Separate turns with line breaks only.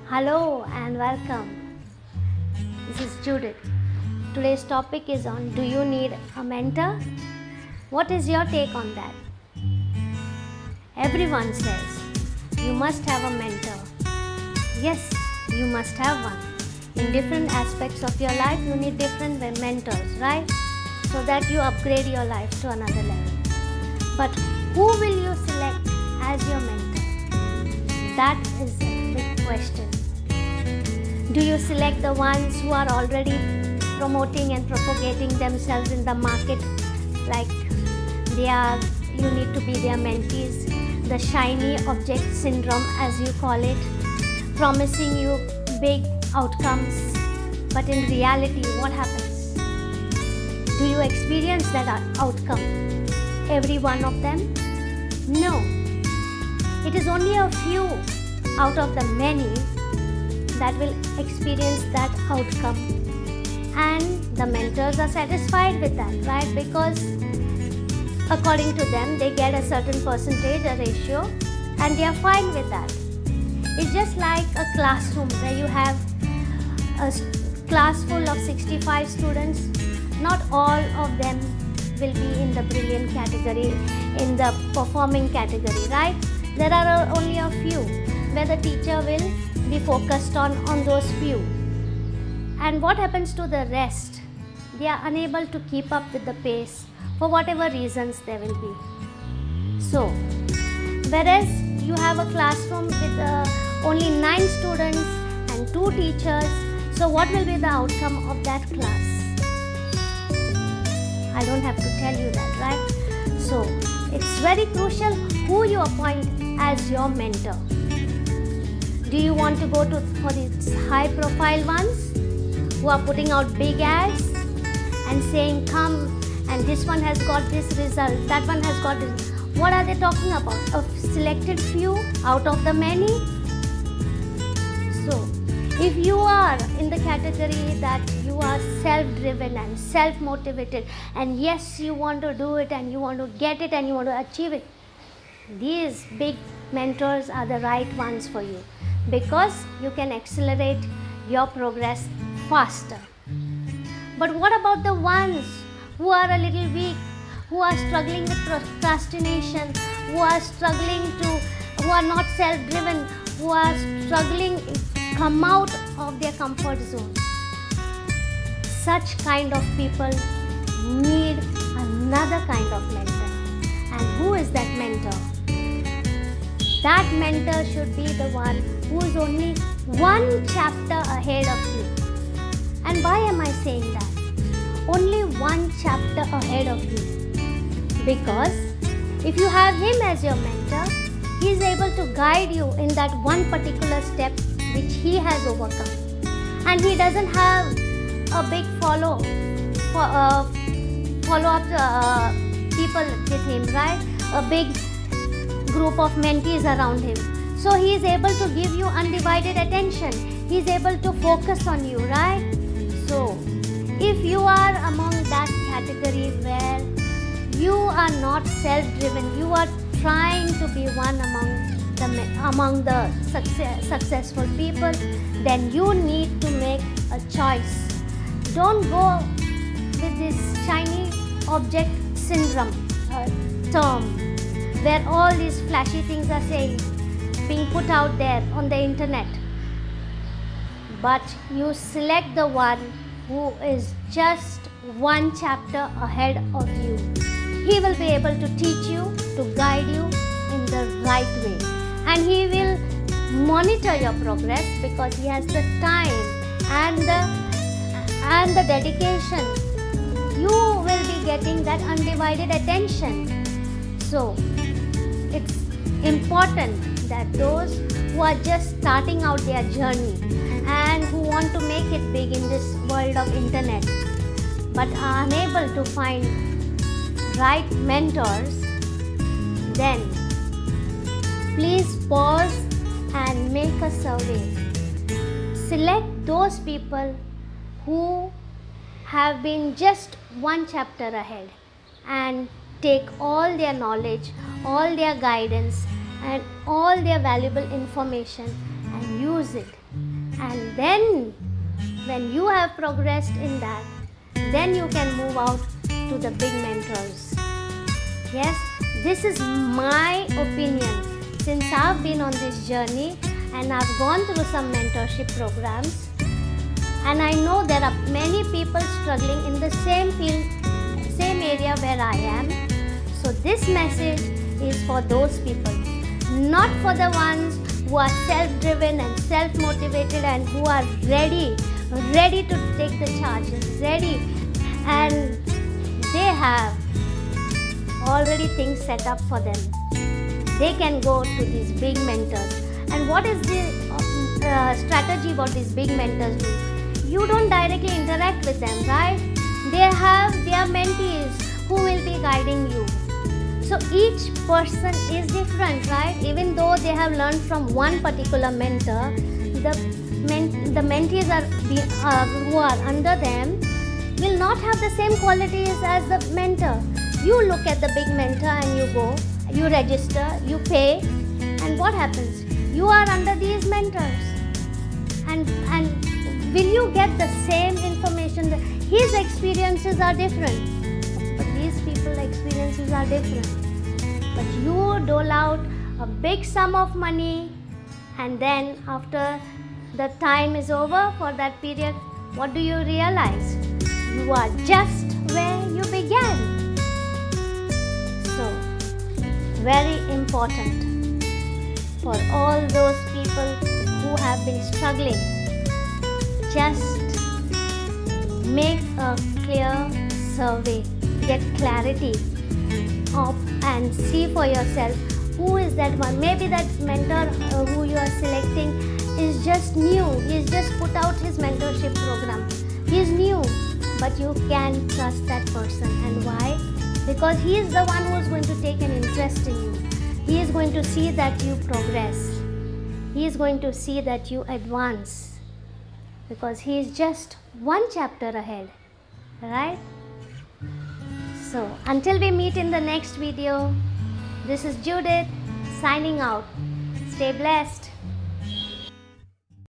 Hello and welcome. This is Judith. Today's topic is on, do you need a mentor? What is your take on that? Everyone says you must have a mentor. Yes, you must have one. In different aspects of your life, you need different mentors, right? So that you upgrade your life to another level. But who will you select as your mentor? That is a big question. Do you select the ones who are already promoting and propagating themselves in the market, like you need to be their mentees, the shiny object syndrome as you call it, promising you big outcomes, but in reality what happens? Do you experience that outcome? Every one of them? No. It is only a few out of the many that will experience that outcome, and the mentors are satisfied with that, right? Because according to them they get a certain percentage, a ratio, and they are fine with that. It's just like a classroom where you have a class full of 65 students. Not all of them will be in the brilliant category, in the performing category, right? There are only a few where the teacher will be focused on those few. And what happens to the rest? They are unable to keep up with the pace for whatever reasons there will be. So, whereas you have a classroom with only 9 students and 2 teachers, so what will be the outcome of that class? I don't have to tell you that, right? So, it's very crucial who you appoint as your mentor. Do you want to go for these high profile ones who are putting out big ads and saying come and this one has got this result, that one has got this? What are they talking about? A selected few out of the many? So, if you are in the category that you are self-driven and self-motivated, and yes, you want to do it and you want to get it and you want to achieve it, these big mentors are the right ones for you, because you can accelerate your progress faster. But what about the ones who are a little weak, who are struggling with procrastination, who are not self-driven, who are struggling come out of their comfort zone? Such kind of people need another kind of mentor. And who is that mentor? That mentor should be the one who is only one chapter ahead of you. And why am I saying that? Only one chapter ahead of you. Because if you have him as your mentor, he is able to guide you in that one particular step which he has overcome. And he doesn't have a big follow-up people with him, right? A big group of mentees around him. So he is able to give you undivided attention. He is able to focus on you, right? So if you are among that category where you are not self-driven, you are trying to be one among the successful people, then you need to make a choice. Don't go with this shiny object syndrome term, where all these flashy things are being put out there on the internet. But you select the one who is just one chapter ahead of you. He will be able to teach you, to guide you in the right way. And he will monitor your progress because he has the time and the dedication. You will be getting that undivided attention. So, it's important that those who are just starting out their journey and who want to make it big in this world of internet but are unable to find right mentors, then please pause and make a survey. Select those people who have been just one chapter ahead and take all their knowledge, all their guidance and all their valuable information and use it. And then when you have progressed in that, then you can move out to the big mentors. Yes, this is my opinion since I've been on this journey and I've gone through some mentorship programs, and I know there are many people struggling in the same field, same area where I am. So this message is for those people, not for the ones who are self-driven and self-motivated and who are ready to take the charges, ready, and they have already things set up for them. They can go to these big mentors. And what is the strategy what these big mentors do? You don't directly interact with them, right? They have their mentees who will be guiding you. So each person is different, right? Even though they have learned from one particular mentor, the mentees who are under them will not have the same qualities as the mentor. You look at the big mentor and you go, you register, you pay, and what happens? You are under these mentors. And will you get the same information? His experiences are different, but these people's experiences are different. But you dole out a big sum of money, and then after the time is over for that period, what do you realize? You are just where you began. So, very important for all those people who have been struggling, just make a clear survey, get clarity of and see for yourself who is that one. Maybe that mentor who you are selecting is just new. He's just put out his mentorship program. He's new, but you can trust that person. And why? Because he is the one who is going to take an interest in you. He is going to see that you progress. He is going to see that you advance, because he is just one chapter ahead, right? So until we meet in the next video, this is Judith signing out. Stay blessed.